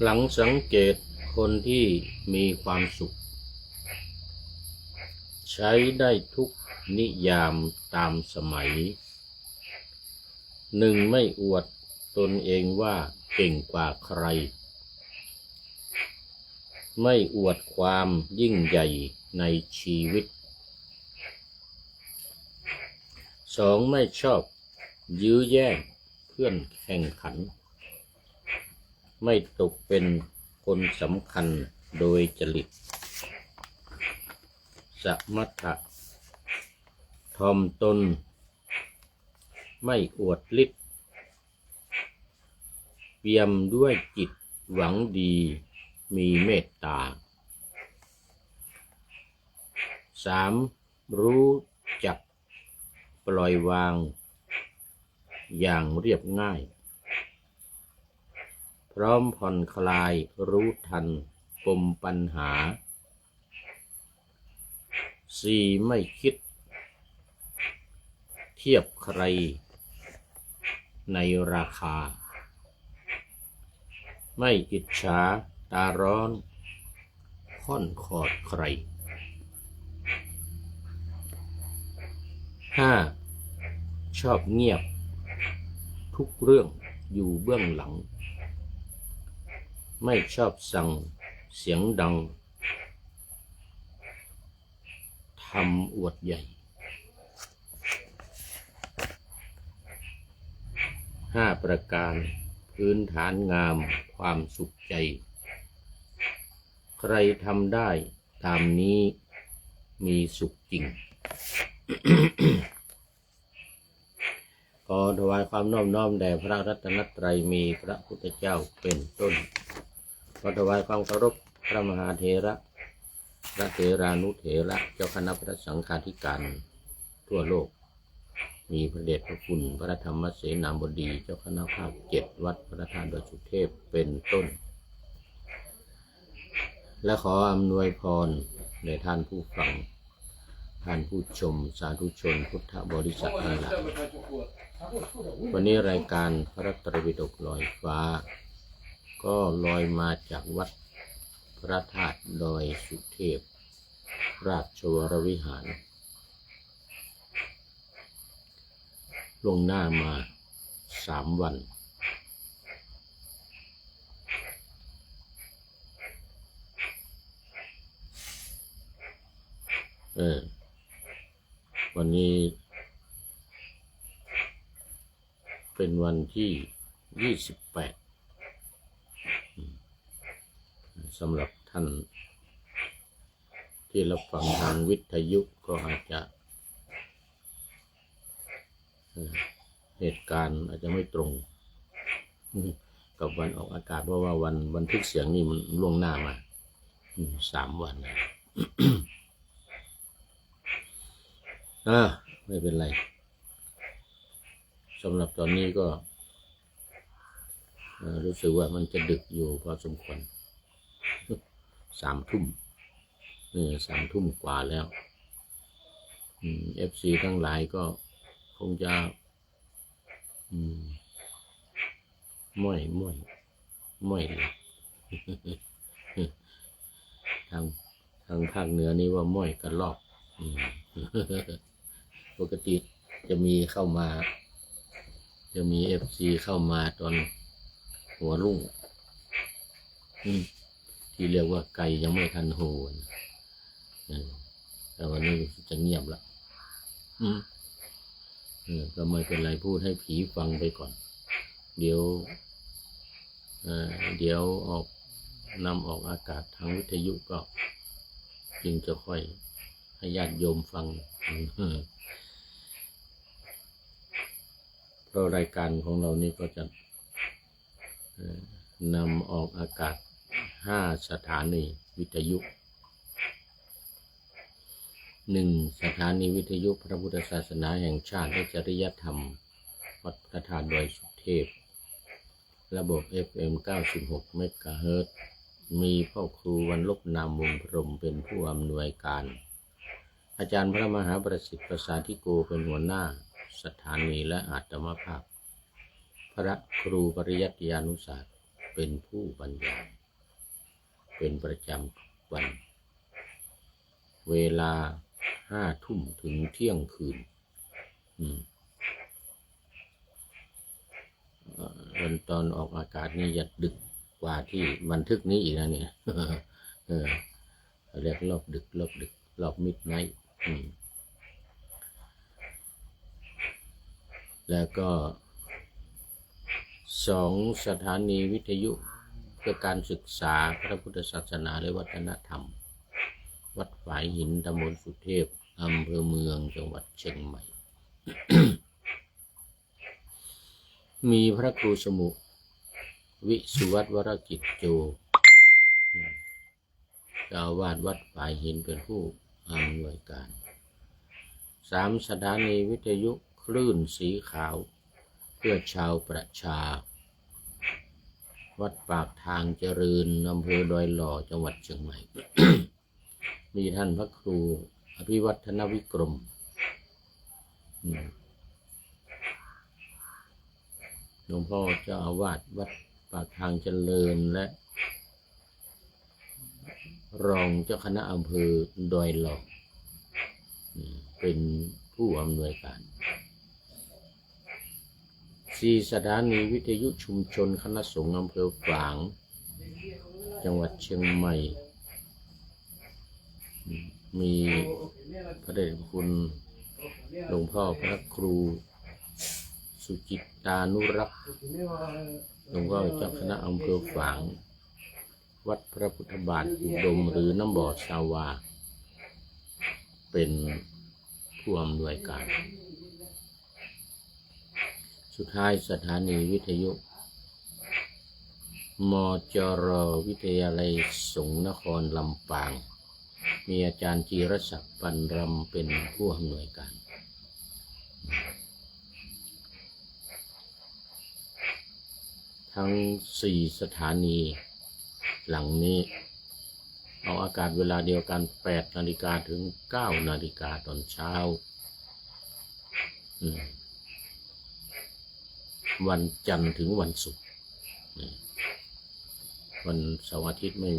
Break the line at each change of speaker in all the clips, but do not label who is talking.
หลังสังเกตคนที่มีความสุขใช้ได้ทุกนิยามตามสมัยหนึ่งไม่อวดตนเองว่าเก่งกว่าใครไม่อวดความยิ่งใหญ่ในชีวิตสองไม่ชอบยื้อแย่งเพื่อนแข่งขันไม่ตกเป็นคนสำคัญโดยจริตสมถะถ่อมตนไม่อวดฤทธิ์เปี่ยมด้วยจิตหวังดีมีเมตตาสามรู้จักปล่อยวางอย่างเรียบง่ายพร้อมผ่อนคลายรู้ทันปมปัญหาสี่ไม่คิดเทียบใครในราคาไม่อิจฉาตาร้อนค่อนขอดใครห้าชอบเงียบทุกเรื่องอยู่เบื้องหลังไม่ชอบสั่งเสียงดังทำอวดใหญ่ห้าประการพื้นฐานงามความสุขใจใครทำได้ตามนี้มีสุขจริง ขอถวายความนอบน้อมแด่พระรัตนตรัยมีพระพุทธเจ้าเป็นต้นขอถวายความเคารพพระมหาเถระพระเถรานุเถระเจ้าคณะพระสังฆาธิการทั่วโลกมีพระเดชพระคุณพระธรรมเสนาบดีเจ้าคณะภาค7วัดพระธาตุดอยสุเทพเป็นต้นและขออำนวยพรในท่านผู้ฟังท่านผู้ชมสาธุชนพุทธบริษัททั้งหลายวันนี้รายการพระไตรปิฎกลอยฟ้าก็ลอยมาจากวัดพระธาตุดอยสุเทพราชวรวิหารลงหน้ามา3 วันวันนี้เป็นวันที่28สำหรับท่านที่รับฟังทางวิทยุก็อาจจะเหตุการณ์อาจจะไม่ตรงกับวันออกอากาศเพราะว่าวันบันทึกเสียงนี่มันล่วงหน้ามา3 วันไม่เป็นไรสำหรับตอนนี้ก็รู้สึกว่ามันจะดึกอยู่พอสมควร3 ทุ่ม3 ทุ่มกว่าแล้วFC ทั้งหลายก็คงจะม่อยเลยทางภาคเหนือนี่ว่าม่อยกันลอกปกติจะมีเข้ามาจะมี FC เข้ามาตอนหัวรุ่งที่เรียกว่าไก่ยังไม่ทันโหนแต่วันนี้จะเงียบละก็ไม่เป็นไรพูดให้ผีฟังไปก่อนเดี๋ยวนำออกอากาศทางวิทยุก็จึงจะค่อยให้ญาติโยมฟังเพราะรายการของเรานี่ก็จะนำออกอากาศ5 สถานีวิทยุ1 สถานีวิทยุพระพุทธศาสนาแห่งชาติและจริยธรรมวัดพระธาตุดอยสุเทพระบบ FM 96 เมกะเฮิรตซ์มีพ่อครูวรรณลบนามวงศ์พรหมเป็นผู้อำนวยการอาจารย์พระมหาประสิทธิ์ประสาธิโกเป็นหัวหน้าสถานีและอาตมาภาพพระครูปริยัติยานุศาสตร์ เป็นผู้บรรยายเป็นประจำวันเวลา5 ทุ่มถึงเที่ยงคืนวันตอนออกอากาศนี่จะดึกกว่าที่บันทึกนี้อีกนะเนี่ยเรียกรอบดึกรอบมิดไนท์แล้วก็2 สถานีวิทยุเพื่อการศึกษาพระพุทธศาสนาและวัฒนธรรมวัดฝายหินตำบลสุเทพอำเภอเมืองจังหวัดเชียงใหม่ มีพระครูสมุวิสุวัตวรกิจโจเจ้าอาวาสวัดฝายหินเป็นผู้อำนวยการ3 สถานีวิทยุคลื่นสีขาวเพื่อชาวประชาวัดปากทางเจริญอำเภอดอยหล่อจังหวัดเชียงใหม่ มีท่านพระครูอภิวัฒนวิกรมหลวงพ่อเจ้าอาวาสวัดปากทางเจริญและรองเจ้าคณะอำเภอดอยหล่อเป็นผู้อำนวยการ4 สถานีวิทยุชุมชนคณะสงฆ์อำเภอฝางจังหวัดเชียงใหม่มีพระเดชคุณหลวงพ่อพระครูสุจิตตานุรักษ์หลวงพ่อเจ้าคณะอำเภอฝางวัดพระพุทธบาทอุดมหรือน้ำบ่อชาวาเป็นผู้อำนวยการสุดท้ายสถานีวิทยุมจร.วิทยาลัยสงฆ์นครลำปางมีอาจารย์จีรศักดิ์ปันรำเป็นผู้อำนวยการทั้ง4 สถานีหลังนี้เอาอากาศเวลาเดียวกัน8 นาฬิกาถึง9 นาฬิกาตอนเช้าวันจันทร์ถึงวันศุกร์วันเสาร์อาทิตย์ไม่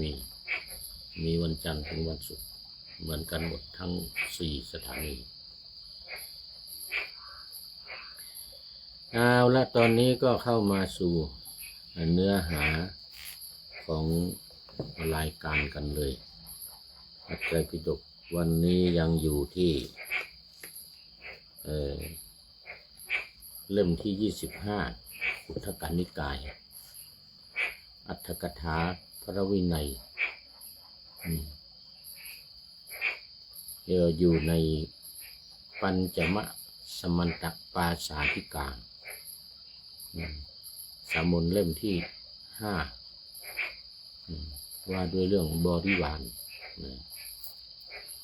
มีวันจันทร์ถึงวันศุกร์เหมือนกันหมดทั้ง4 สถานีเอาละตอนนี้ก็เข้ามาสู่เนื้อหาของรายการกันเลยพระไตรปิฎกวันนี้ยังอยู่ที่เล่มที่25อุทธกนิกายอัตถกถาพระวินัยอยู่ในปัญจมสมันตปาสาธิกาสามัญเล่มที่5ว่าด้วยเรื่องบริวาร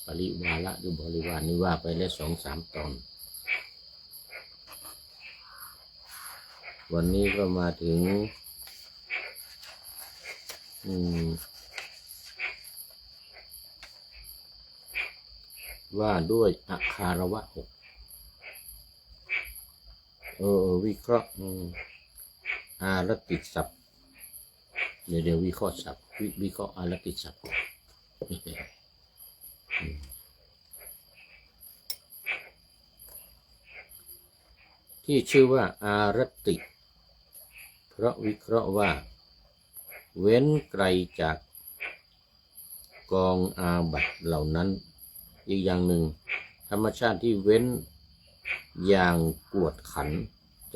ปริวาระหรือบริวารนี่ว่าไปแล้ว2-3 ตอนวันนี้ก็มาถึงว่าด้วยอาคารวะ6วิเคราะห์อารติศัพท์เดี๋ยววิเคราะห์ศัพท์วิเคราะห์อารติศัพท์ที่ชื่อว่าอารติเพราะวิเคราะห์ว่าเว้นไกลจากกองอาบัติเหล่านั้นอีกอย่างหนึ่งธรรมชาติที่เว้นอย่างกวดขัน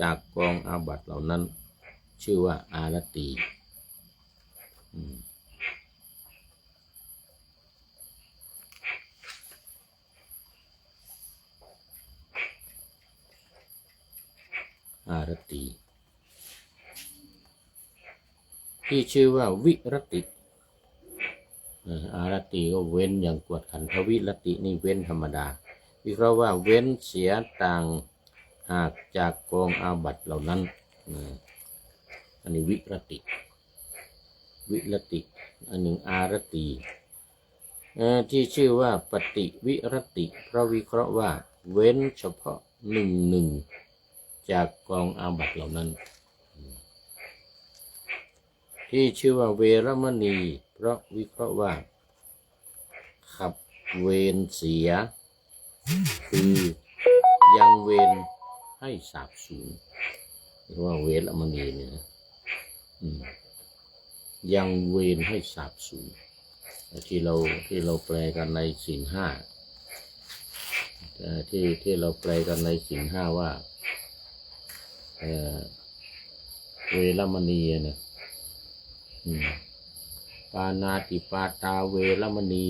จากกองอาบัติเหล่านั้นชื่อว่าอารติอารติที่ชื่อว่าวิรติอารติก็เว้นอย่างกวดขันทวิรตินี่เว้นธรรมดาวิเคราะห์ว่าเว้นเสียต่างหากจากกองอาบัติเหล่านั้นอันนี้วิรติอันหนึ่งอารติที่ชื่อว่าปฏิวิรติเพราะวิเคราะห์ว่าเว้นเฉพาะ1 จากกองอาบัติเหล่านั้น ที่ชื่อว่าเวรมณีเพราะวิเคราะห์ว่าขับเวรเสียคือยังเวรให้สาบสูญเรียกว่าเวรมณีเนี่ยนะยังเวรให้สาบสูญที่เราแปลกันในศีลห้าที่เราแปลกันในศีลห้าว่าเวรมณีเนี่ยปานาติปาตาเวรมณี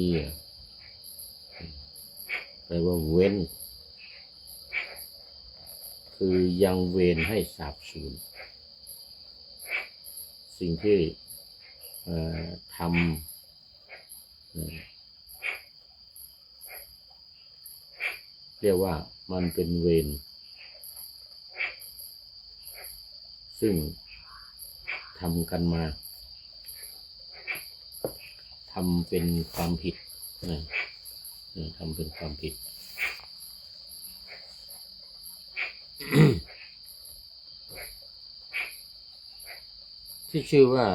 แปลว่าเว้นคือยังเวรให้สาบสูญสิ่งที่ทำเรียกว่ามันเป็นเวรซึ่งทำกันมาทำเป็นความผิดทำเป็นความผิด ที่ชื่อว่า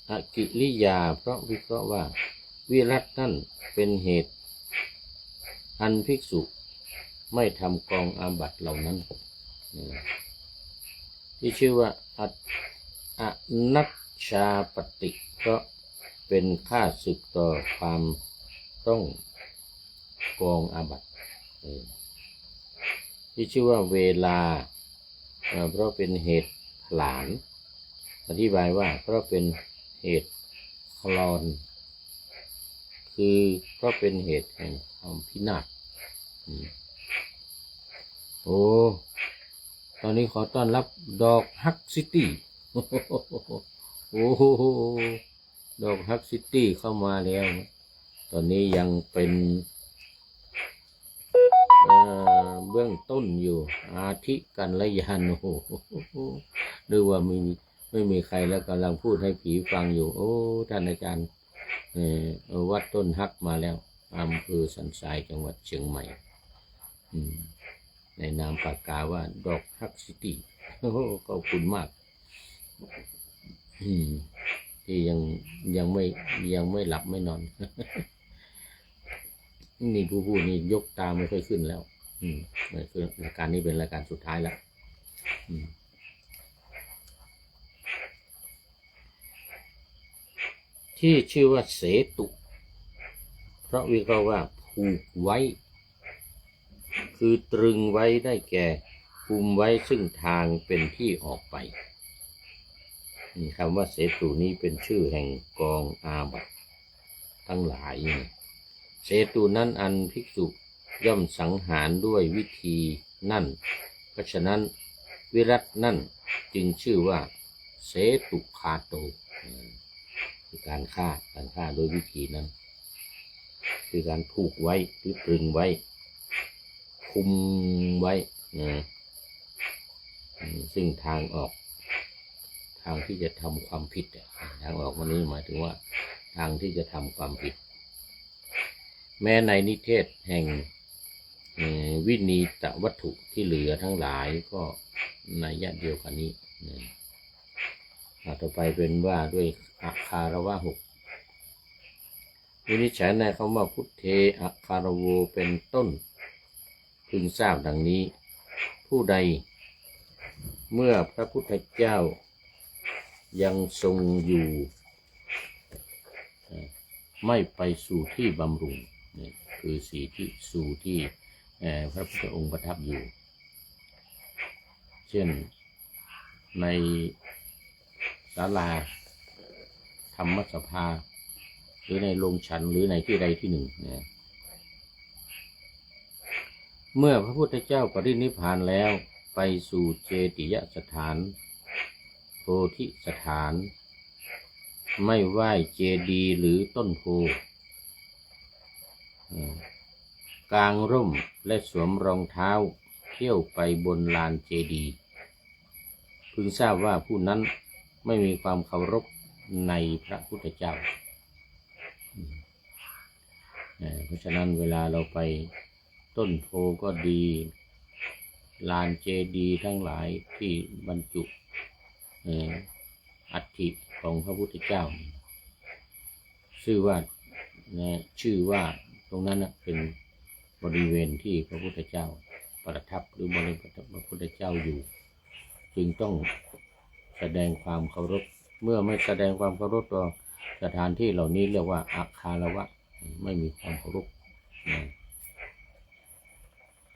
อกิริยาเพราะวิเคราะห์ว่าวิรัตนั่นเป็นเหตุอันภิกษุไม่ทำกองอาบัติเหล่านั้นที่ชื่อว่าอนัชชาปฏิเพราะเป็นค่าศึกต่อความต้องกองอาบัติที่ชื่อว่าเวลาเพราะเป็นเหตุผลาญอธิบายว่าเพราะเป็นเหตุคลอนคือเพราะเป็นเหตุแห่งความพินาศโอ้ตอนนี้ขอต้อนรับดอกฮักซิตี้โอ้โหดอกฮักซิตี้เข้ามาแล้วตอนนี้ยังเป็นเบื้องต้นอยู่อาทิกันละยันโอ้โหหรือว่าไม่มีใครแล้วกำลังพูดให้ผีฟังอยู่โอ้ท่านอาจารย์วัดต้นฮักมาแล้วอำเภอสันทรายจังหวัดเชียงใหม่ในนามปากกาว่าดอกฮักซิตี้โอ้ขอบคุณมากที่ยังไม่หลับไม่นอนนี่ผู้พูดนี่ยกตาไม่ค่อยขึ้นแล้วคือรายการนี้เป็นรายการสุดท้ายแล้วที่ชื่อว่าเสตุเพราะวิเคราะห์ว่าผูกไว้คือตรึงไว้ได้แก่คุมไว้ซึ่งทางเป็นที่ออกไปคำว่าเสตุนี้เป็นชื่อแห่งกองอาบัติทั้งหลายเสตุนั้นอันภิกษุย่อมสังหารด้วยวิธีนั่นเพราะฉะนั้นวิรัตนั่นจึงชื่อว่าเสตุคาโตคือการฆ่าโดยวิธีนั้นคือการผูกไว้หรือตรึงไว้คุมไว้ซึ่งทางออกทางที่จะทำความผิดทางออกวันนี้หมายถึงว่าทางที่จะทำความผิดแม้ในนิเทศแห่งวินีตวัตถุที่เหลือทั้งหลายก็นัยยะเดียวกันนี้ต่อไปเป็นว่าด้วยอัคคารวะหกวินิจฉัยในคำว่าพุทเทอัคคารโวเป็นต้นพึงทราบดังนี้ผู้ใดเมื่อพระพุทธเจ้ายังทรงอยู่ไม่ไปสู่ที่บำรุงคือสู่ที่พระพุทธองค์ประทับอยู่เช่นในศาลาธรรมสภาหรือในโรงฉันหรือในที่ใดที่หนึ่งเมื่อพระพุทธเจ้าปรินิพพานแล้วไปสู่เจติยสถานโพธิสถานไม่ไหว้เจดีย์หรือต้นโพกางร่มและสวมรองเท้าเที่ยวไปบนลานเจดีย์พึงทราบว่าผู้นั้นไม่มีความเคารพในพระพุทธเจ้าเพราะฉะนั้นเวลาเราไปต้นโพก็ดีลานเจดีย์ทั้งหลายที่บรรจุอ อัฐิของพระพุทธเจ้าชื่อว่าตรงนั้นเป็นบริเวณที่พระพุทธเจ้าประทับหรือบริเวณพระพุทธเจ้าอยู่จึงต้องแสดงความเคารพเมื่อไม่แสดงความเคารพต่อสถานที่เหล่านี้เรียกว่าอาคารวะไม่มีความเคารพ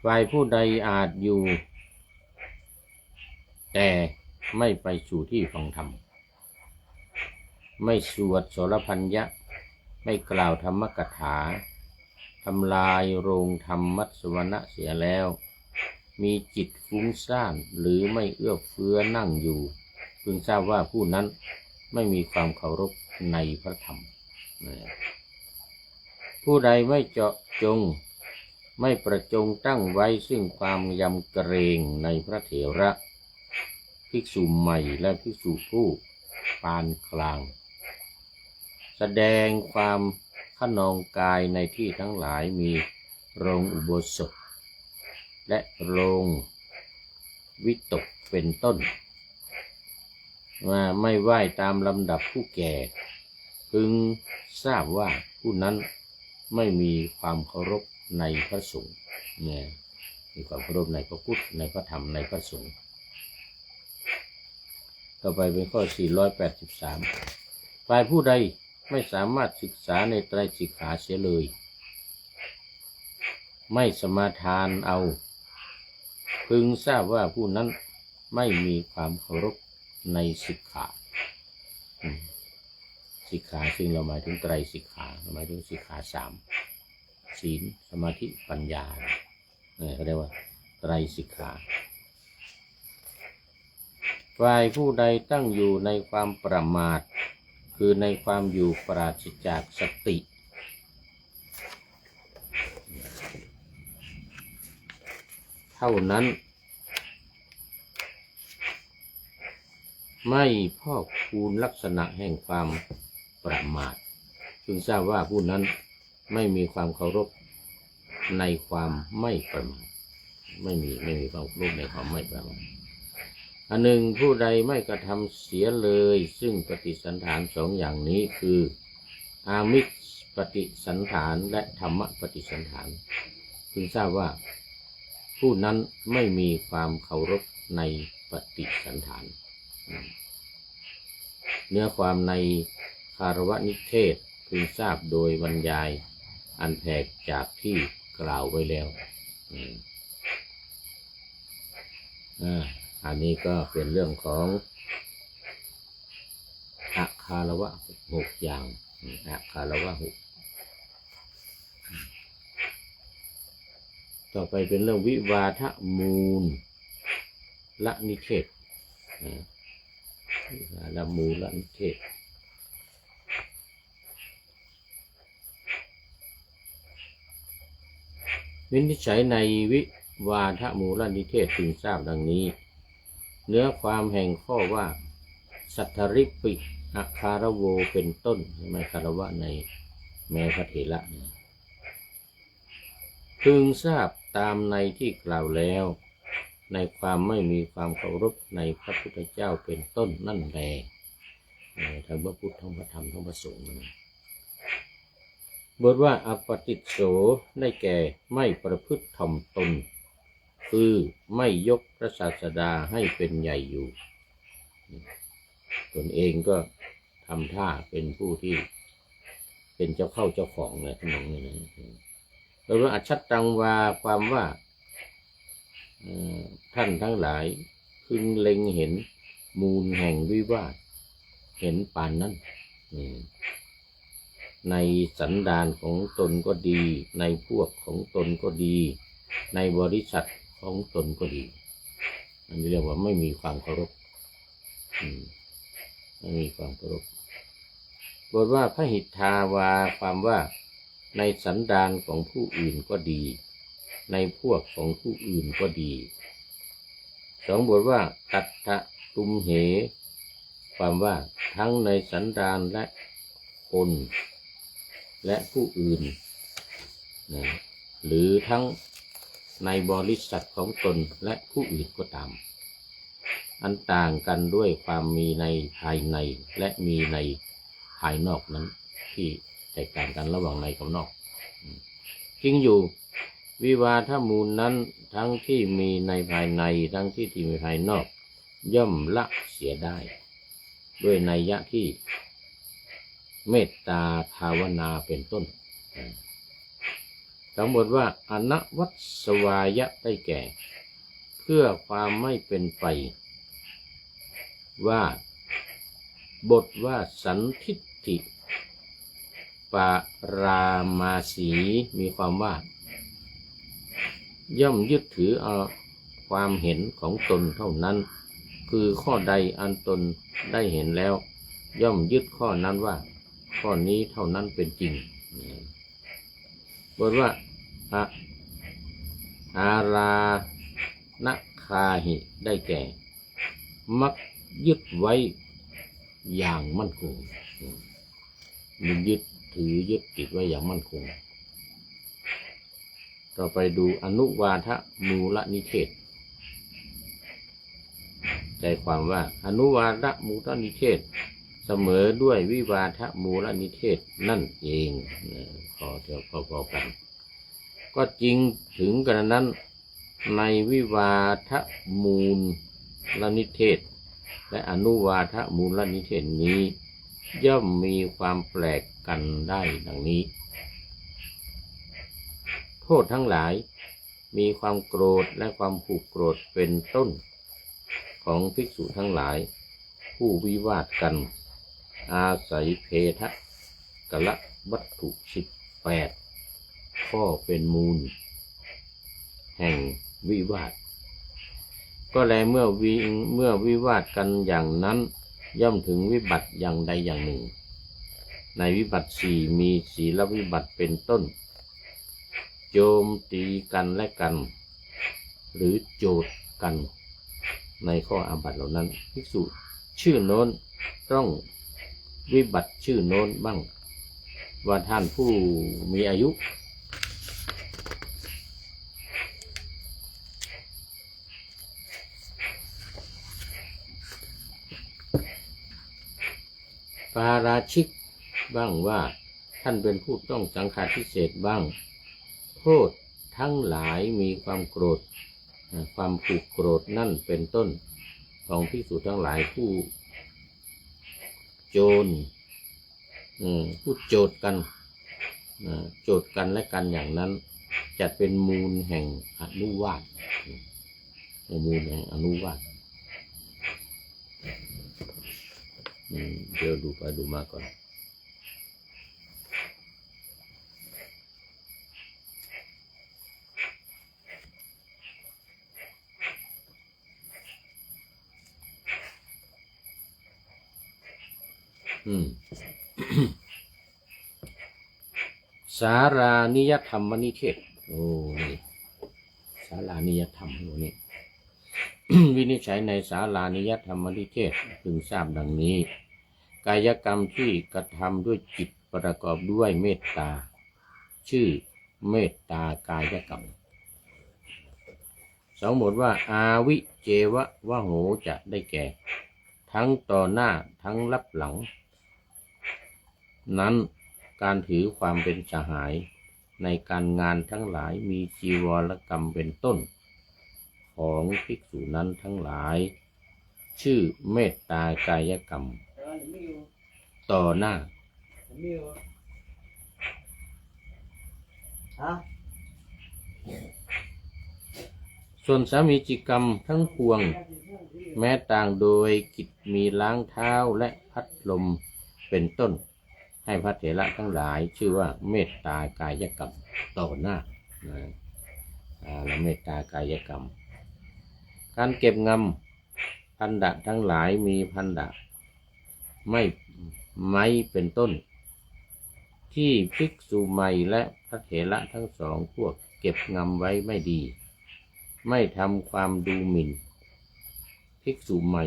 ฝ่ายผู้ใดอาจอยู่แต่ไม่ไปสู่ที่ฟังธรรมไม่สวดโสรพัญญะไม่กล่าวธรรมกถาทำลายโรงธรรมมัสวนะเสียแล้วมีจิตฟุ้งซ่านหรือไม่เอื้อเฟื้อนั่งอยู่พึงทราบว่าผู้นั้นไม่มีความเคารพในพระธรรมผู้ใดไม่เจาะจงไม่ประจงตั้งไว้ซึ่งความยำเกรงในพระเถระภิกษุใหม่และภิกษุผู้ปานกลางแสดงความขนองกายในที่ทั้งหลายมีโรงอุโบสถและโรงวิตกเป็นต้นว่าไม่ไหว้ตามลำดับผู้แก่พึงทราบว่าผู้นั้นไม่มีความเคารพในพระสงฆ์มีความเคารพในพระพุทธในพระธรรมในพระสงฆ์ต่อไปเป็นข้อ483ฝ่ายผู้ใดไม่สามารถศึกษาในไตรสิกขาเสียเลยไม่สมาทานเอาพึงทราบว่าผู้นั้นไม่มีความเคารพในสิกขาสิกขาซึ่งเราหมายถึงไตรสิกขาหมายถึงสิกขา3ศีลสมาธิปัญญาเขาเรียกว่าไตรสิกขาฝ่ายผู้ใดตั้งอยู่ในความประมาทคือในความอยู่ปราศจากสติเท่านั้นไม่พอกพูนลักษณะแห่งความประมาทจึงทราบว่าผู้นั้นไม่มีความเคารพในความไม่ประมาทไม่มีความเคารพในความไม่ประมาทอันหนึ่งผู้ใดไม่กระทำเสียเลยซึ่งปฏิสันฐาน2อย่างนี้คืออามิสปฏิสันฐานและธรรมปฏิสันฐานพึงทราบว่าผู้นั้นไม่มีความเคารพในปฏิสันฐานเนื้อความในคารวนิเทศพึงทราบโดยบรรยายอันแผกจากที่กล่าวไว้แล้วอันนี้ก็เป็นเรื่องของอาคารวะ6อย่างอาคารวะ6ต่อไปเป็นเรื่องวิวาทมูลละนิเทศละมูลละนิเทศวินิจฉัยในวิวาทมูลนิเทศพึงทราบดังนี้เนื้อความแห่งข้อว่าสัทธริปิอาคารโวเป็นต้นไม่คารวะในแม้พระเถระพึงทราบตามในที่กล่าวแล้วในความไม่มีความเคารพในพระพุทธเจ้าเป็นต้นนั่นแลทั้งพระพุทธทั้งพระธรรมทั้งพระสงฆ์บทว่าอปฏิโสได้แก่ไม่ประพฤติถ่อมตนคือไม่ยกพระศาสดาให้เป็นใหญ่อยู่ตนเองก็ทำท่าเป็นผู้ที่เป็นเจ้าเข้าเจ้าของเนี่ยทั้งนั้นเลยแล้วว่าอัจฉตังวาความว่าท่านทั้งหลายพึงเล็งเห็นมูลแห่งวิวาทเห็นปานนั้นในสันดานของตนก็ดีในพวกของตนก็ดีในบริษัทของตนก็ดีอันนี้เรียกว่าไม่มีความเคารพไม่มีความเคารพบทว่าพระหิทธาวาความว่าในสันดานของผู้อื่นก็ดีในพวกของผู้อื่นก็ดี2บทว่าตัทธตุมเหความว่าทั้งในสันดานและคนและผู้อื่นหรือทั้งในบริษัทของตนและผู้อื่นก็ตาม อันต่างกันด้วยความมีในภายในและมีในภายนอกนั้นที่แตกต่างกันระหว่างในกับนอกจริงอยู่วิวาทมูลนั้นทั้งที่มีในภายในทั้งที่มีภายนอกย่อมละเสียได้ด้วยนัยยะที่เมตตาภาวนาเป็นต้นทั้งหมดว่าอนวัตสวายะได้แก่เพื่อความไม่เป็นไปว่าบทว่าสันทิฏฐิปารามาสีมีความว่าย่อมยึดถือเอาความเห็นของตนเท่านั้นคือข้อใดอันตนได้เห็นแล้วย่อมยึดข้อนั้นว่าข้อนี้เท่านั้นเป็นจริงบทว่าอารานะคาหิได้แก่มักยึดไว้อย่างมั่นคงมันยึดถือยึดติดไว้อย่างมั่นคงต่อไปดูอนุวาทมูลนิเทศใจความว่าอนุวาทมูลนิเทศเสมอด้วยวิวาทมูลนิเทศนั่นเองพอกันก็จริงถึงกระนั้นในวิวาทมูลนิเทศและอนุวาทมูลนิเทศนี้ย่อมมีความแปลกกันได้ดังนี้โทษทั้งหลายมีความโกรธและความผูกโกรธเป็นต้นของภิกษุทั้งหลายผู้วิวาทกันอาศัยเพทะกละวัตถุ18ข้อเป็นมูลแห่งวิวาทก็แลเมื่อวิวาทกันอย่างนั้นย่อมถึงวิบัติอย่างใดอย่างหนึ่งในวิบัติ4มีศีลวิบัติเป็นต้นโจมตีกันและกันหรือโจทย์กันในข้ออาบัติเหล่านั้นภิกษุชื่อโน้นต้องวิบัติชื่อโน้นบ้างว่าท่านผู้มีอายุปาราชิกบ้างว่าท่านเป็นผู้ต้องสังฆาทิเศษบ้างโทษทั้งหลายมีความโกรธความผูกโกรธนั่นเป็นต้นของภิกษุทั้งหลายผู้โจรผู้โจทย์กันและกันอย่างนั้นจัดเป็นมูลแห่งอนุวาทมูลแห่งอนุวาทเดี๋ยวดูไปดูมาก่อนสารานิยธรรมนิเทศนี่สารานิยธรรมนี่ วินิจฉัยในสารานิยธรรมนิเทศพึงทราบดังนี้กายกรรมที่กระทำด้วยจิตประกอบด้วยเมตตาชื่อเมตตากายกรรมสองบทว่าอาวิเจวะวะโหจะได้แก่ทั้งต่อหน้าทั้งรับหลังนั้นการถือความเป็นสหายในการงานทั้งหลายมีจีวรกรรมเป็นต้นของภิกษุนั้นทั้งหลายชื่อเมตตากายกรรมต่อหน้าส่วนสามีจิกรรมทั้งปวงแม้ต่างโดยกิจมีล้างเท้าและพัดลมเป็นต้นให้พระเถระทั้งหลายชื่อว่าเมตตากายกรรมต่อหน้าและเมตตากายกรรมการเก็บงำพันดะทั้งหลายมีพันดะไม่เป็นต้นที่ภิกษุใหม่และพระเถระทั้งสองพวกเก็บงำไว้ไม่ดีไม่ทำความดูหมิ่นภิกษุใหม่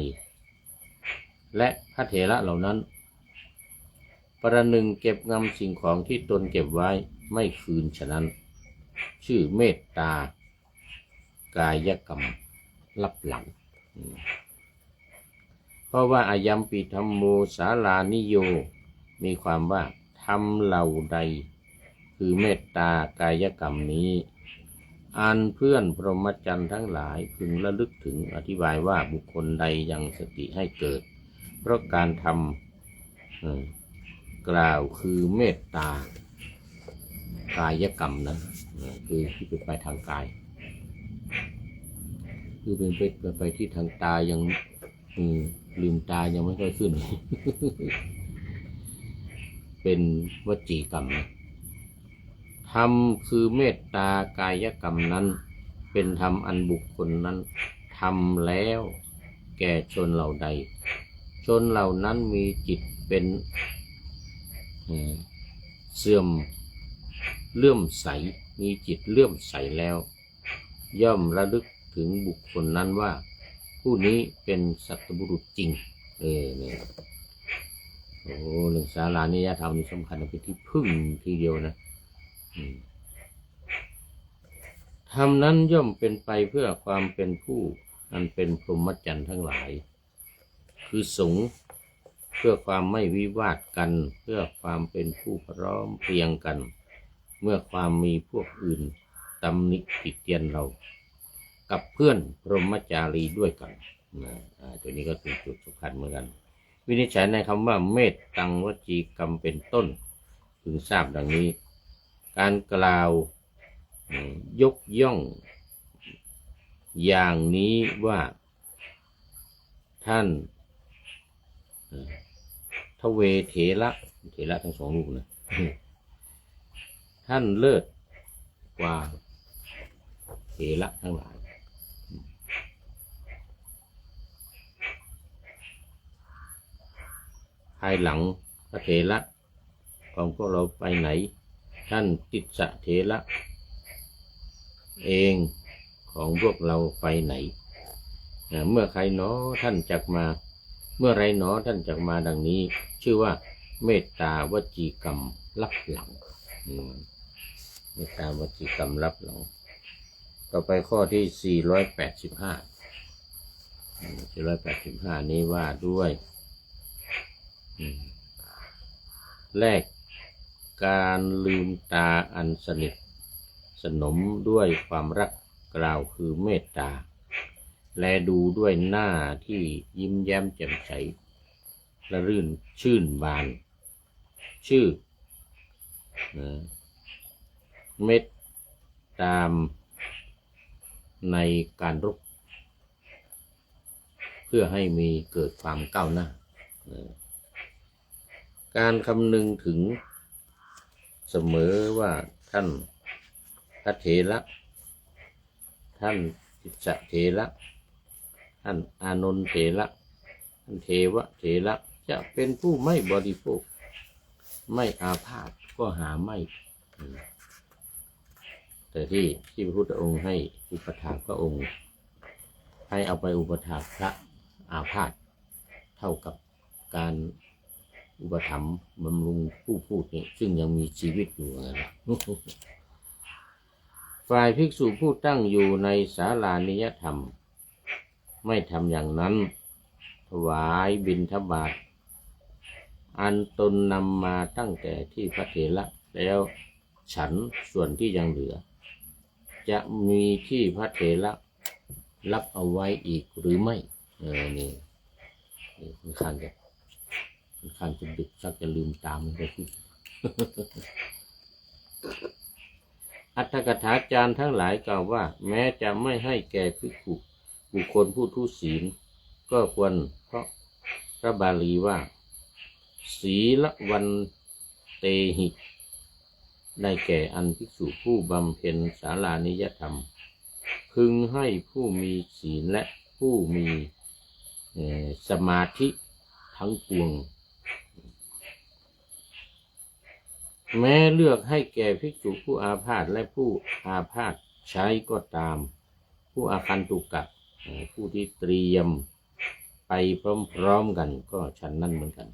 และพระเถระเหล่านั้นประหนึ่งเก็บงำสิ่งของที่ตนเก็บไว้ไม่คืนฉะนั้นชื่อเมตตากายกรรมลับหลัง เพราะว่าอายัมปิธัมโมศาลานิโยมีความว่าทำเหล่าใดคือเมตตากายกรรมนี้อันเพื่อนพรหมจรรย์ทั้งหลายพึงระลึกถึงอธิบายว่าบุคคลใดยังสติให้เกิดเพราะการทำกล่าวคือเมตตากายกรรมนะคือที่เป็นไปทางกายคือเป็นไปที่ทางตายังลืมตายังไม่ค่อยขึ้น เป็นวจีกรรมธรรมคือเมตตากายกรรมนั้นเป็นธรรมอันบุคคลนั้นทำแล้วแก่ชนเหล่าใดชนเหล่านั้นมีจิตเป็นเสื่อมเลื่อมใสมีจิตเลื่อมใสแล้วย่อมระลึกถึงบุคคลนั้นว่าผู้นี้เป็นสัตบุรุษจริงเนี่ยโอ้เรื่องศาลานิยธรรมนี่สำคัญเป็นที่พึ่งทีเดียวนะธรรมนั้นย่อมเป็นไปเพื่อความเป็นผู้อันเป็นพรหมจรรย์ทั้งหลายคือสงฆ์เพื่อความไม่วิวาทกันเพื่อความเป็นผู้พร้อมเพรียงกันเมื่อความมีพวกอื่นตำหนิติเตียนเรากับเพื่อนพรหมจารีด้วยกันตัวนี้ก็เป็นจุดสำคัญเหมือนกันวินิจฉัยในคำว่าเมตตังวจีกรรมเป็นต้นพึงทราบดังนี้การกล่าวยกย่องอย่างนี้ว่าท่านทเวเถระทั้งสองรูปนะท่านเลิศกว่าเถระทั้งหลายภายหลังพระเถระของพวกเราไปไหนท่านติสสะเถระเองของพวกเราไปไหนเมื่อใครหนอท่านจักมาเมื่อไรหนอท่านจักมาดังนี้ชื่อว่าเมตตาวจีกรรมลับหลังเมตตาวจีกรรมลับหลังต่อไปข้อที่485นี้ว่าด้วยแลกการลืมตาอันสนิทสนมด้วยความรักกล่าวคือเมตตาแลดูด้วยหน้าที่ยิ้มแย้มแจ่มใสและรื่นชื่นบานชื่อเมตตามในการรบเพื่อให้มีเกิดความก้าวหน้าการคำนึงถึงเสมอว่าท่านพระเถระท่านติสสะเถระท่านอานนท์เถระท่านเทวเถระจะเป็นผู้ไม่บริโภคไม่อาพาธก็หาไม่แต่ที่พระพุทธองค์ให้อุปถากพระองค์ให้เอาไปอุปถากพระอาพาธเท่ากับการอุปถัมภ์บำรุงผู้พูดนี่ซึ่งยังมีชีวิตอยู่นะครับฝ่ายภิกษุผู้ตั้งอยู่ในศาลานิยธรรมไม่ทำอย่างนั้นถวายบิณฑบาตอันตนนำมาตั้งแต่ที่พระเถระแล้วฉันส่วนที่ยังเหลือจะมีที่พระเถระรับเอาไว้อีกหรือไม่นี่ค่อนข้างจะดึกสักจะลืมตามไปที่ อัตถกถาจารย์ทั้งหลายกล่าวว่าแม้จะไม่ให้แก่ภิกษุบุคคลผู้ทุศีลก็ควรเพราะพระบาลีว่าศีลวันเตหิได้แก่อันภิกษุผู้บำเพ็ญศาลานิยธรรมพึงให้ผู้มีศีลและผู้มีสมาธิทั้งปวงแม้เลือกให้แก่ภิกษุผู้อาพาธและผู้อาพาธใช้ก็ตามผู้อาคันตุกะผู้ที่เตรียมไปพร้อมๆกันก็ฉันนั่นเหมือนกัน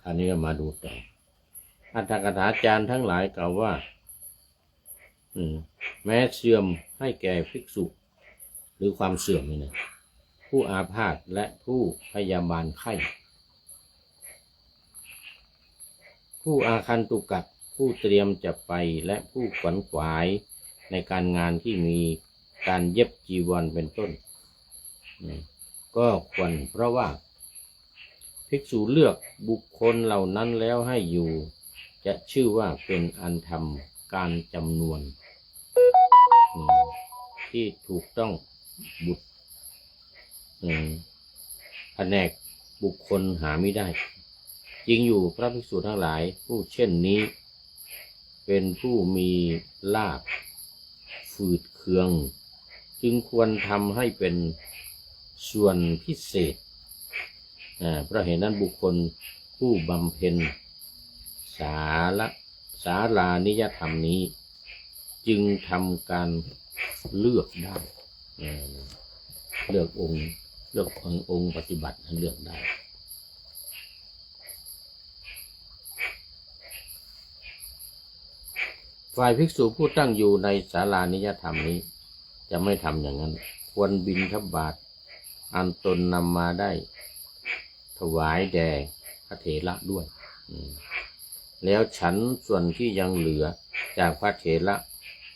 คราวนี้ก็มาดูต่อ อัตถกถาจารย์ทั้งหลายกล่าวว่าแม้เสื่อมให้แก่ภิกษุหรือความเสื่อมนี่นะผู้อาพาธและผู้พยาบาลไข้ผู้อาคันตุกะผู้เตรียมจะไปและผู้ขวนขวายในการงานที่มีการเย็บจีวรเป็นต้นก็ควรเพราะว่าภิกษุเลือกบุคคลเหล่านั้นแล้วให้อยู่จะชื่อว่าเป็นอันทำการจำนวนที่ถูกต้องบุตรแผนกบุคคลหาไม่ได้จริงอยู่พระภิกษุทั้งหลายผู้เช่นนี้เป็นผู้มีลาภฝืดเคืองจึงควรทำให้เป็นส่วนพิเศษเพราะเหตุนั้นบุคคลผู้บำเพ็ญศาลานิยธรรมนี้จึงทำการเลือกได้เลือกองค์ปฏิบัติเลือกได้ฝ่ายภิกษุผู้ตั้งอยู่ในศาลานิยธรรมนี้จะไม่ทำอย่างนั้นควรบิณฑบาตอันตนนำมาได้ถวายแด่พระเถระด้วยแล้วฉันส่วนที่ยังเหลือจากพระเถระ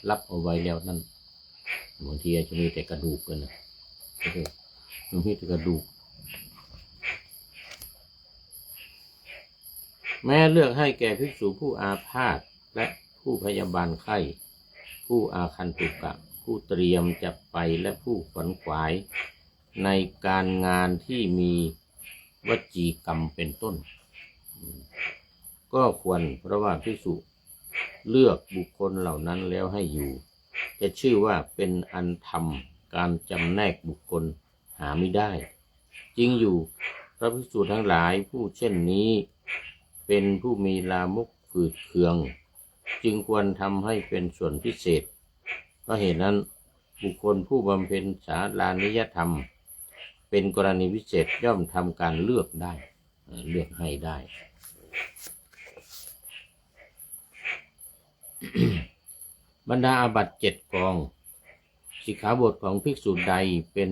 รับเอาไว้แล้วนั่นบางทีจะมีแต่กระดูกกันนะมีแต่กระดูกแม้เลือกให้แก่ภิกษุผู้อาพาธและผู้พยาบาลไข้ผู้อาคันตุกะผู้เตรียมจะไปและผู้ขวนขวายในการงานที่มีวจีกรรมเป็นต้นก็ควรเพราะว่าภิกษุเลือกบุคคลเหล่านั้นแล้วให้อยู่จะชื่อว่าเป็นอันทำการจำแนกบุคคลหาไม่ได้จริงอยู่พระภิกษุทั้งหลายผู้เช่นนี้เป็นผู้มีลามกฝืดเคืองจึงควรทำให้เป็นส่วนพิเศษเพราะเหตุนั้นบุคคลผู้บำเพ็ญศาลานิยธรรมเป็นกรณีพิเศษย่อมทำการเลือกได้เลือกให้ได้ บรรดาอาบัติ7 กองสิกขาบทของภิกษุใดเป็น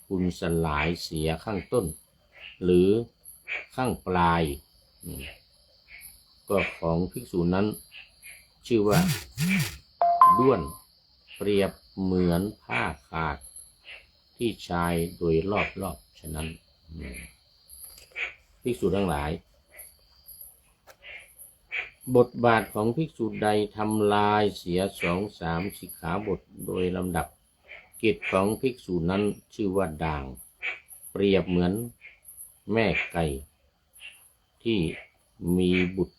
คุณสลายเสียข้างต้นหรือข้างปลายก็ของภิกษุนั้นชื่อว่าด้วนเปรียบเหมือนผ้าขาดที่ชายโดยรอบฉะนั้นภิกษุทั้งหลายบทบาทของภิกษุใดทำลายเสีย2-3 สิกขาบทโดยลำดับกิจของภิกษุนั้นชื่อว่าด่างเปรียบเหมือนแม่ไก่ที่มีบุตร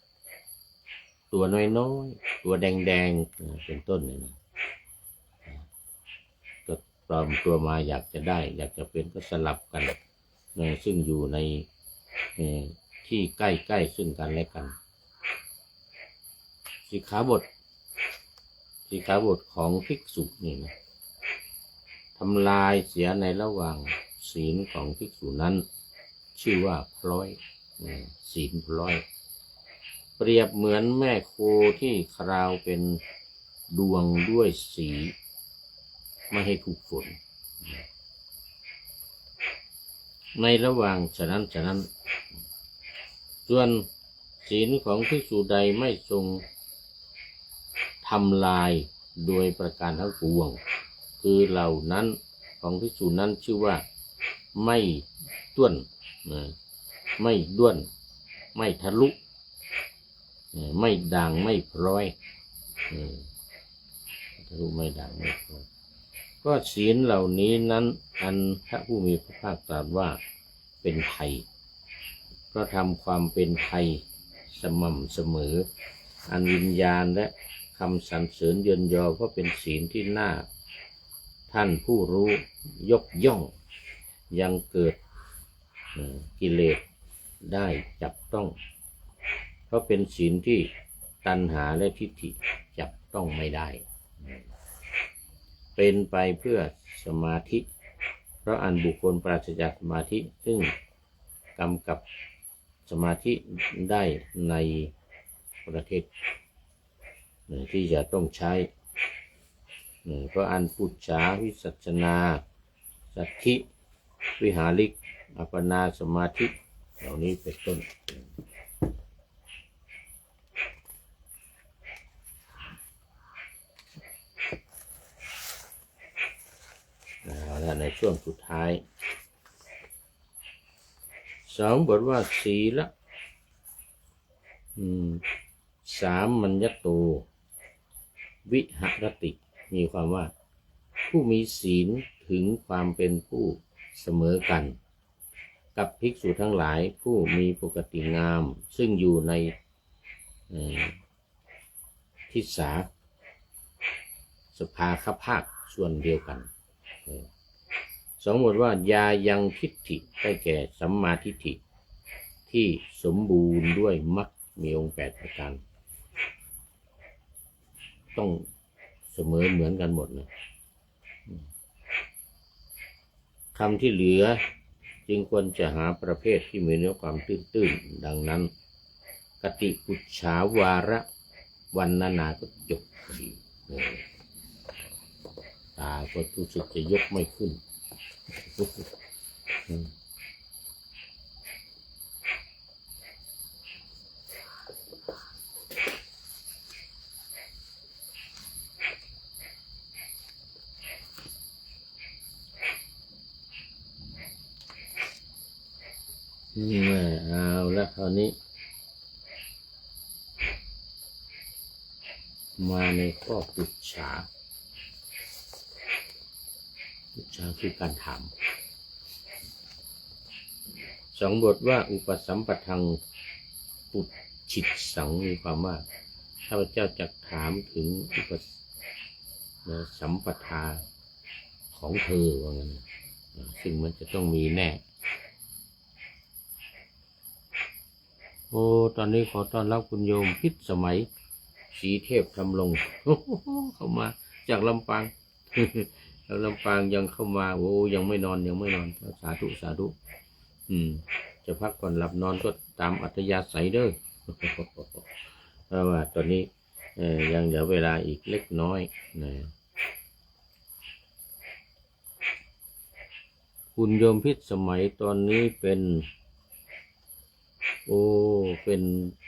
ตัวน้อยๆตัวแดงๆเป็นต้นนี่นะก็ปลอมตัวมาอยากจะได้อยากจะเป็นก็สลับกันซึ่งอยู่ในที่ใกล้ๆซึ่งกันและกันสิกขาบทของภิกษุนี่นะทำลายเสียในระหว่างศีลของภิกษุนั้นชื่อว่าพลอยศีลพลอยเปรียบเหมือนแม่โคที่คราวเป็นดวงด้วยสีไม่ให้ถูกฝนในระหว่างฉะนั้นส่วนศีลของภิกษุใดไม่ทรงทำลายโดยประการทั้งปวงคือเหล่านั้นของภิกษุนั้นชื่อว่าไม่ด้วนไม่ทะลุไม่ด่างไม่พร้อยทะลุไม่ด่างไม่พร้อยก็ศีลเหล่านี้นั้นอันพระผู้มีพระภาคตรัสว่าเป็นไทยก็ทำความเป็นไทยสม่ำเสมออันวิญญาณและคำสรรเสริญเยินยอเพราะเป็นศีลที่น่าท่านผู้รู้ยกย่องยังเกิดกิเลสได้จับต้องเพราะเป็นศีลที่ตัณหาและทิฏฐิจับต้องไม่ได้เป็นไปเพื่อสมาธิเพราะอันบุคคลปราศจากสมาธิซึ่งกำกับสมาธิได้ใน ประเทศที่จะต้องใช้เพราะอันปุจฉาวิสัชนาสัทธิวิหาริกอัปปนาสมาธิเหล่านี้เป็นต้นในช่วงสุดท้าย2 บทว่าศีล3 มัญญโตวิหรติ มีความว่าผู้มีศีลถึงความเป็นผู้เสมอกันกับภิกษุทั้งหลายผู้มีปกติงามซึ่งอยู่ในทิศาสภาคภาคส่วนเดียวกัน2 บทว่ายายังทิฏฐิได้แก่สัมมาทิฏฐิที่สมบูรณ์ด้วยมรรคมีองค์8 ประการต้องเสมอเหมือนกันหมดนะคำที่เหลือจึงควรจะหาประเภทที่มีเนื้อความตื้นๆดังนั้นกติปุจฉาวาระวันนาก็จบพอดีตาก็รู้สึกจะยกไม่ขึ้นเอาแล้วคราวนี้มาในข้อปุจฉาคือการถาม2 บทว่าอุปสัมปทังปุจฉิตสังมีความว่าข้าพเจ้าจะถามถึงอุปสัมปทาของเธอว่างั้นซึ่งมันจะต้องมีแน่ตอนนี้ขอต้อนรับคุณโยมพิษสมัยศรีเทพทำลงเข้ามาจากลำปางแล้วลำปางยังเข้ามายังไม่นอนสาธุจะพักผ่อนหลับนอนก็ตามอัธยาศัยเด้อเพราะว่าตอนนี้ยังเหลือเวลาอีกเล็กน้อยนะคุณโยมพิษสมัยตอนนี้เป็น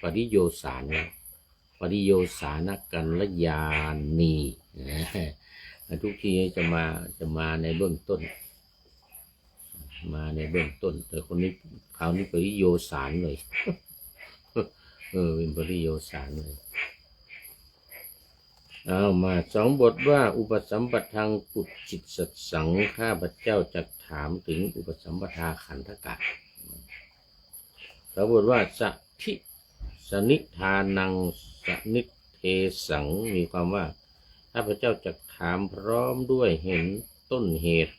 ปริโยสารปริโยสานกัลยาณีทุกทีจะมาในเบื้องต้นแต่คนนี้คราวนี้ปริโยสารเลยเป็นปริโยสารเลยเอามา2 บทว่าอุปสัมปทังปุจฉิตสังข้าพเจ้าจะถามถึงอุปสัมปทาขันธกะ2 บทว่าสัทิสนิทานังสนิเทสังมีความว่าข้าพเจ้าจะถามพร้อมด้วยเห็นต้นเหตุ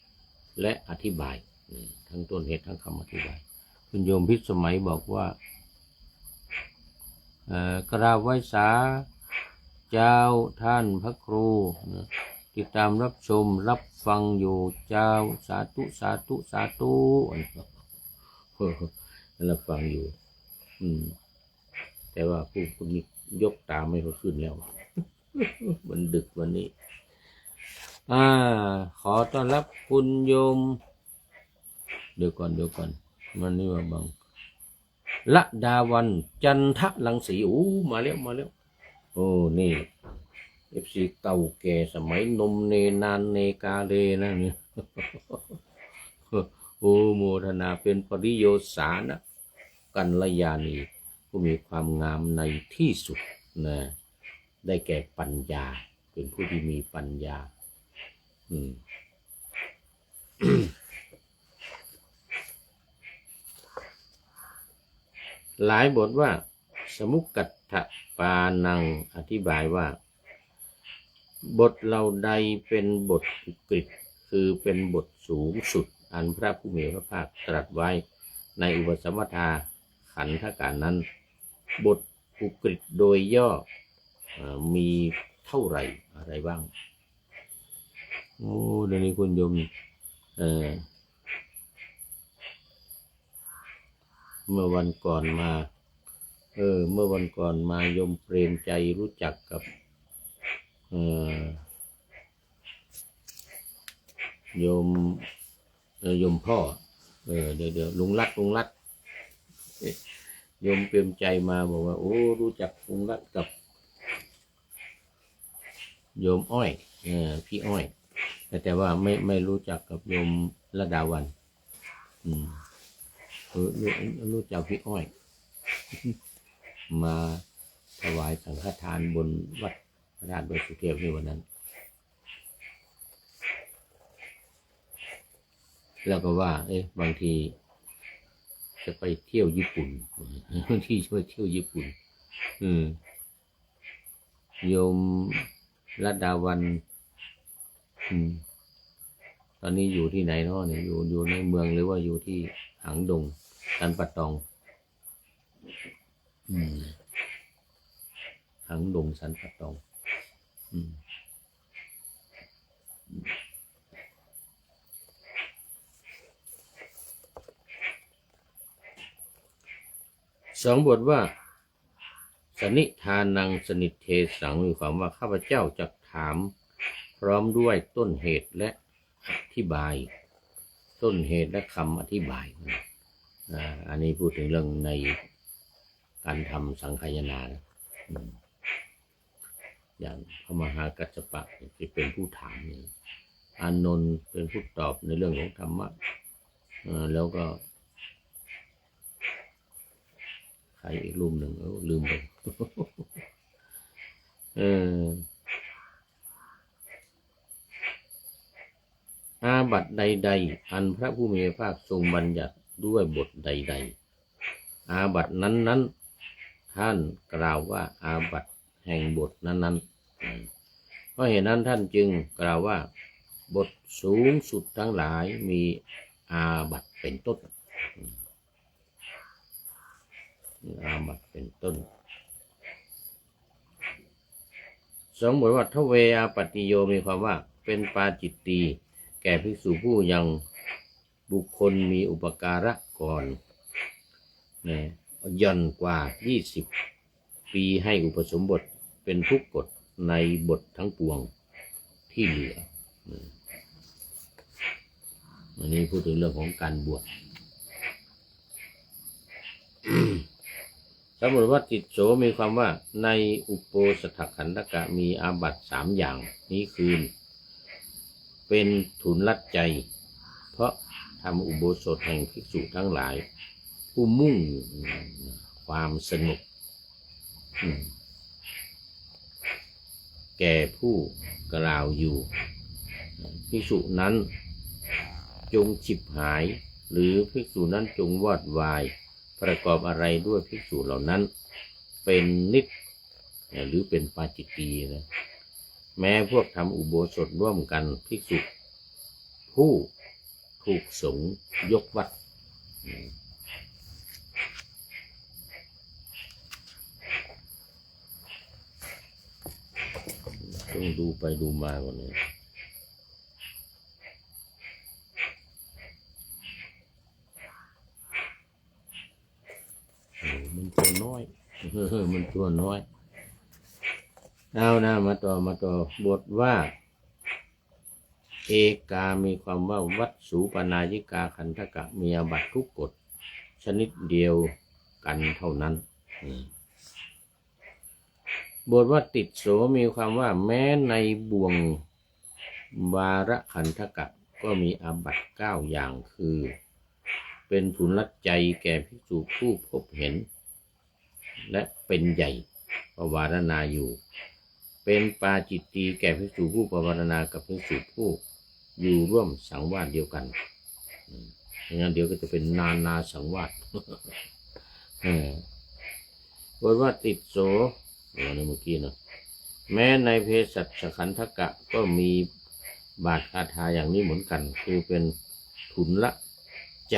และอธิบายทั้งต้นเหตุทั้งคำอธิบายคุณโยมพิสมัยบอกว่ากราบไหว้สาเจ้าท่านพระครูติดตามรับชมรับฟังอยู่เจ้าสาธุรับฟังอยู่แต่ว่าผู้คนนี้ยกตาไม่ค่อยขึ้นแล้วมันดึกวันนี้ขอต้อนรับคุณโยมเดี๋ยวก่อนมันนี่ว่าบังละดาวันจันทลังสีมาแล้วนี่FC เก่าแก่สมัยนมเนนานเนกาเลนะนี่โมทนาเป็นปริโยสานะกัลยาณีผู้มีความงามในที่สุดนะได้แก่ปัญญาเป็นผู้ที่มีปัญญาหลายบทว่าสมุกัตถปานังอธิบายว่าบทเหล่าใดเป็นบทอุกฤษคือเป็นบทสูงสุดอันพระผู้มีพระภาคตรัสไว้ในอุปสัมปทาขันธกะนั้นบทอุกฤษโดยย่อมีเท่าไหร่อะไรบ้างเดี๋ยวนี้คุณโยมเมื่อวันก่อนมา เมื่อวันก่อนมาโยมเปรมใจรู้จักกับโยมพ่อเดี๋ยวลุงรัตโยมเปรมใจมาบอกว่าโอ้รู้จักลุงรัตกับโยมอ้อยพี่อ้อยแต่ว่าไม่รู้จักกับโยมระดาวันรู้จักพี่อ้อยมาถวายสังฆทานบนวัดพระธาตุดอยสุเทพในวันนั้นแล้วก็ว่าบางทีจะไปเที่ยวญี่ปุ่นบางทีจะไปเที่ยวญี่ปุ่นโยมรัตดาวันตอนนี้อยู่ที่ไหนเนาะเนี่ยอยู่ในเมืองหรือว่าอยู่ที่หางดงสันปะตองหางดงสันปะตองสองบทว่าสนิทานังสนิทเทสังมีความว่าข้าพเจ้าจะถามพร้อมด้วยต้นเหตุและอธิบายต้นเหตุและคำอธิบายอันนี้พูดถึงเรื่องในการทำสังคายนาอย่างพระมหากัสสปะที่เป็นผู้ถามอานนท์เป็นผู้ตอบในเรื่องของธรรมะแล้วก็ใครอีกรูปหนึ่งลืมไปอาบัติใดๆอันพระผู้มีพระภาคทรงบัญญัติด้วยบทใดๆอาบัตินั้นท่านกล่าวว่าอาบัติแห่งบทนั้นเพราะเหตุนั้นท่านจึงกล่าวว่าบทสูงสุดทั้งหลายมีอาบัติเป็นต้นอาบัติเป็นต้นสองบทว่าทเวอาปติโยมีความว่าเป็นปาจิตตีแก่ภิกษุผู้ยังบุคคลมีอุปการะก่อนย่อนกว่า20 ปีให้อุปสมบทเป็นทุกกฎในบททั้งปวงที่เหลืออันนี้พูดถึงเรื่องของการบวชสมมติว่าติดโสมีความว่าในอุปโภสถขันธกะมีอาบัติ3 อย่างนี้คือเป็นทุนลัดใจเพราะทำอุโบสถแห่งภิกษุทั้งหลายผู้มุ่งความสงบแก่ผู้กล่าวอยู่ภิกษุนั้นจงฉิบหายหรือภิกษุนั้นจงวอดวายประกอบอะไรด้วยภิกษุเหล่านั้นเป็นนิจหรือเป็นปาจิตตีนะแม้พวกทำอุโบสถร่วมกันภิกษุผู้ถูกสงฆ์ยกวัดต้องดูไปดูมาก่อนเลยมันตัวน้อยมันตัวน้อยเอานะมาต่อบทว่าเอกามีความว่าวัดสูปนายิกาขันธกะมีอาบัติทุกกฎชนิดเดียวกันเท่านั้นบทว่าติดโสมีความว่าแม้ในบ่วงวาระขันธกะก็มีอาบัติ9 อย่างคือเป็นทุนลัดใจแก่ภิกษุผู้พบเห็นและเป็นใหญ่ประวารณาอยู่เป็นปาจิตตีแก่ภิกษุผู้ประวารณากับภิกษุผู้อยู่ร่วมสังวาสเดียวกันอย่างนั้นเดี๋ยวก็จะเป็นนาสังวาสบทว่าติดโสในเมื่อกี้เนาะแม้ในเพศสัชขันธกะก็มีบาทคาถาอย่างนี้เหมือนกันคือเป็นทุนละใจ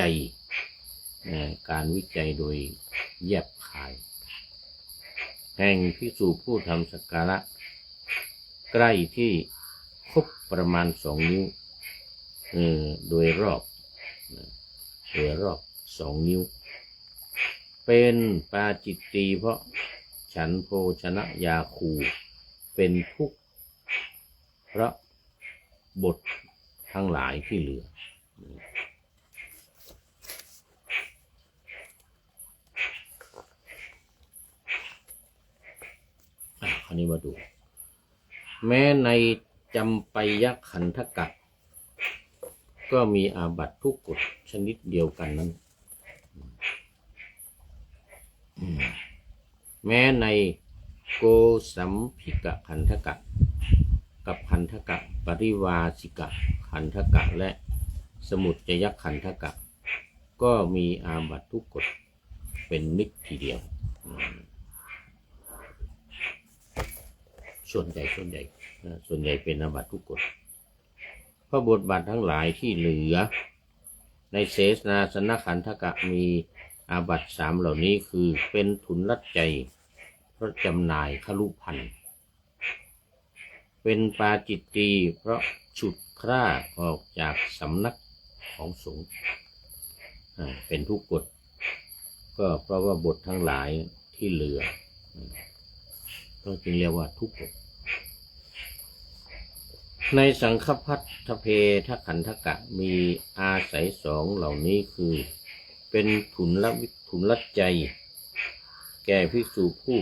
การวิจัยโดยแยบคายแห่งภิกษุผู้ทำสักการะใกล้ที่ครบประมาณ2 นิ้วโดยรอบ2 นิ้ว เป็นปาจิตตีเพราะฉันโภชนะยาคูเป็นทุกข์เพราะบททั้งหลายที่เหลือคราวนี้มาดูแม้ในจำปายัคขันธกะก็มีอาบัติทุกกฎชนิดเดียวกันนั้นแม้ในโกสัมภิกะขันธกะกับขันธกะปริวาสิกะขันธกะและสมุจจยขันธกะก็มีอาบัติทุกกฎเป็นนิจทีเดียวส่วนใหญ่เป็นอาบัติทุกกฎเพราะบทบาททั้งหลายที่เหลือในเสนาสนะขันธกะมีอาบัติ3เหล่านี้คือเป็นทุนลัดใจเพราะจำหน่ายคลุพันธ์เป็นปาจิตตีเพราะฉุดคร่าออกจากสำนักของสงฆ์เป็นทุกกฎก็เพราะว่าบททั้งหลายที่เหลือก็จึงเรียกว่าทุกกฎในสังฆพัทธเพทขันธกะมีอาศัย2เหล่านี้คือเป็นทุนลัดใจแก่ภิกษุผู้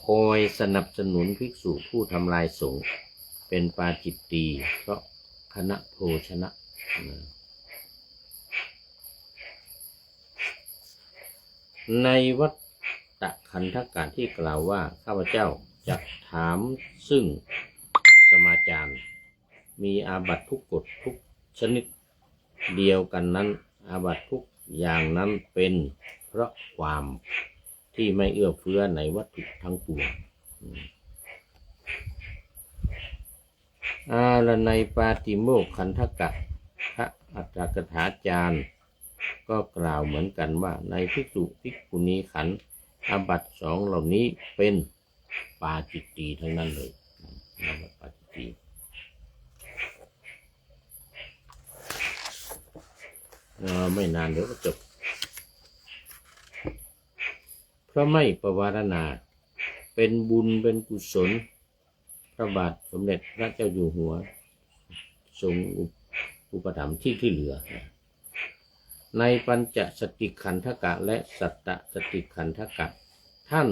คอยสนับสนุนภิกษุผู้ทำลายสงฆ์เป็นปาจิตตีเพราะคณะโภชนะในวัตตขันธกะที่กล่าวว่าข้าพเจ้าจะถามซึ่งสมาจารมีอาบัติทุกกฎทุกชนิดเดียวกันนั้นอาบัติทุกอย่างนั้นเป็นเพราะความที่ไม่เอื้อเฟื้อในวัตถุทั้งปวงและในปาติโมกข์ขันธกะพระอัตถกถาจารย์ก็กล่าวเหมือนกันว่าในภิกษุภิกขุณีขันธ์อาบัติ2เหล่านี้เป็นปาจิตตีทั้งนั้นเลยปาจิตตีไม่นานเดี๋ยวก็จบเพราะไม่ประวารณาเป็นบุญเป็นกุศลพระบาทสมเด็จพระเจ้าอยู่หัวทรงอุปถัมภ์ที่เหลือในปัญจสติขันธกะและสัตตสติขันธกะท่าน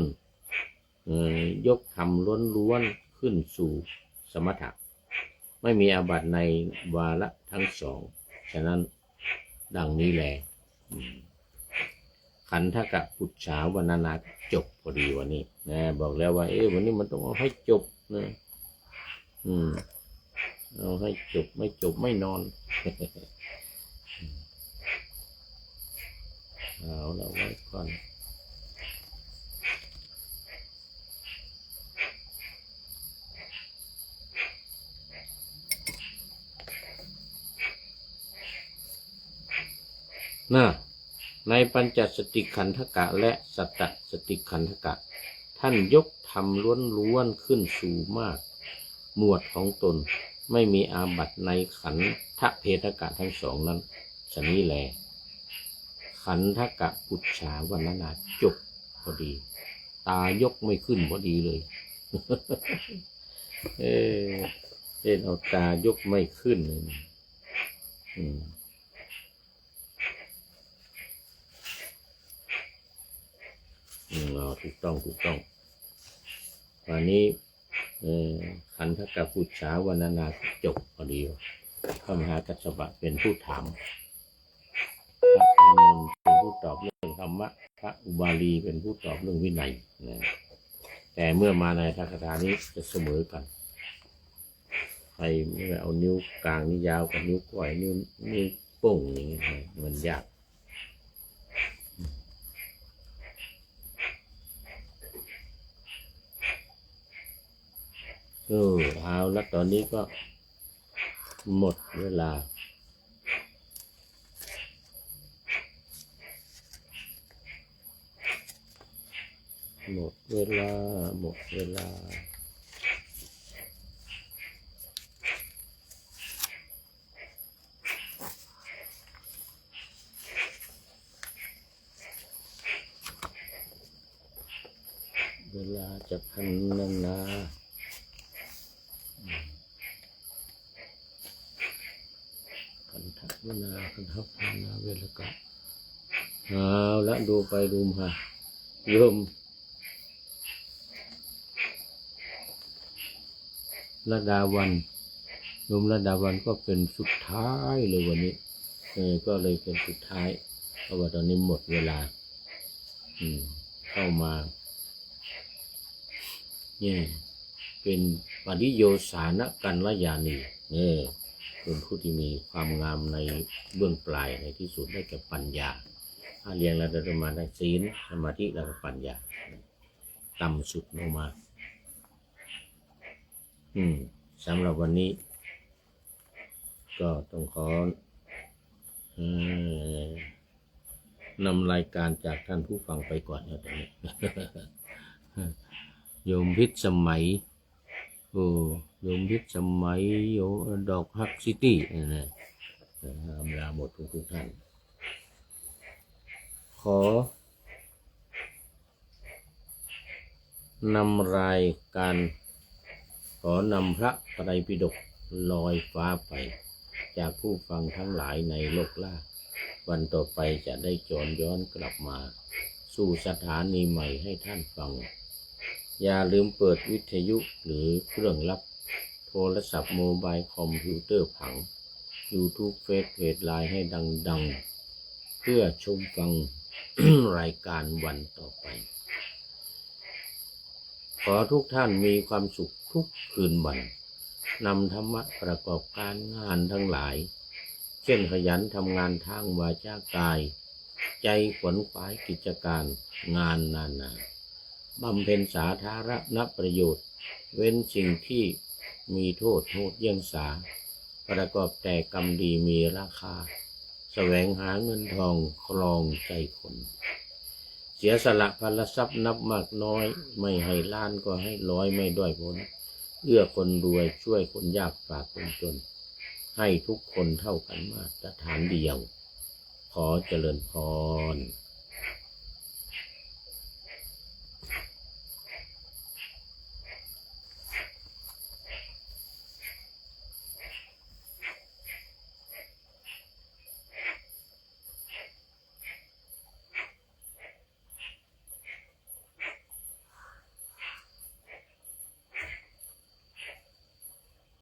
ยกธรรมล้วนๆขึ้นสู่สมถะไม่มีอาบัติในวาระทั้ง2ฉะนั้นดังนี้แลขันธกะปุจฉาวรรณนาจบพอดีวันนี้นะบอกแล้วว่าวันนี้มันต้องเอาให้จบนะเอาให้จบไม่จบไม่นอนเอาแล้วไว้ก่อนในปัญจสติขันธกะและสัตตสติขันธกะท่านยกธรรมล้วนๆขึ้นสู่มากหมวดของตนไม่มีอาบัติในขันธเพทกะทั้ง2นั้นฉะนี้แลขันธกะปุจฉาวรรณนาจบพอดีตายกไม่ขึ้นพอดีเลยเอาตายกไม่ขึ้นเลยถูกต้องวันนี้ขันธกะปุจฉาวรรณนาจบพอดีพระมหากัสสปะเป็นผู้ถามพระอานนท์เป็นผู้ตอบเรื่องธรรมะพระอุบาลีเป็นผู้ตอบเรื่องวินัยแต่เมื่อมาในทักษะนี้จะเสมอกันใครเมื่อเอานิ้วกลางนิ้วยาวกับนิ้วก้อยนิ้วโป้งอย่างเงี้ยมันยากเอาแล้วตอนนี้ก็หมดเวลาหมดเวลา จะพันนันนาคันทักวนาคันทักพันนาเวลกะเอาละดูไปดูมาโยมระดาวันโยมระดาวันก็เป็นสุดท้ายเลยวันนี้ก็เลยเป็นสุดท้ายเพราะว่าตอนนี้หมดเวลาเข้ามานี่เป็นปริโยสานกัลยาณีเป็นผู้ที่มีความงามในเบื้องปลายในที่สุดได้แก่ปัญญาถ้าเรียงแล้วจะมาได้ศีลสมาธิแล้วก็ปัญญาต่ำสุดลงมาสำหรับวันนี้ก็ต้องขอนำรายการจากท่านผู้ฟังไปก่อนนะตอนนี้ โยมพิษสมัยโยมพิษสมัยโยดอกฮักซิตี้นะอำลาหมดทุกท่านขอนำรายการขอนำพระไตรปิฎกลอยฟ้าไปจากผู้ฟังทั้งหลายในโลกล่าวันต่อไปจะได้จรย้อนกลับมาสู่สถานีใหม่ให้ท่านฟังอย่าลืมเปิดวิทยุหรือเครื่องรับโทรศัพท์โมบายคอมพิวเตอร์ผัง YouTube เฟซเพจไลน์ให้ดังๆเพื่อชมฟัง รายการวันต่อไปขอทุกท่านมีความสุขทุกคืนวันนำธรรมะประกอบการงานทั้งหลายเช่นขยันทำงานทางวาจากายใจขวนขวายกิจการงานนานาบำเพ็ญสาธารณประโยชน์เว้นสิ่งที่มีโทษเยี่ยงสาประกอบแต่กรรมดีมีราคาแสวงหาเงินทองครองใจคนเสียสละพลทรัพย์นับมากน้อยไม่ให้ล้านก็ให้ร้อยไม่ด้อยพ้นเอื้อคนรวยช่วยคนยากฝากคนจนให้ทุกคนเท่ากันมาตรฐานเดียวขอเจริญพร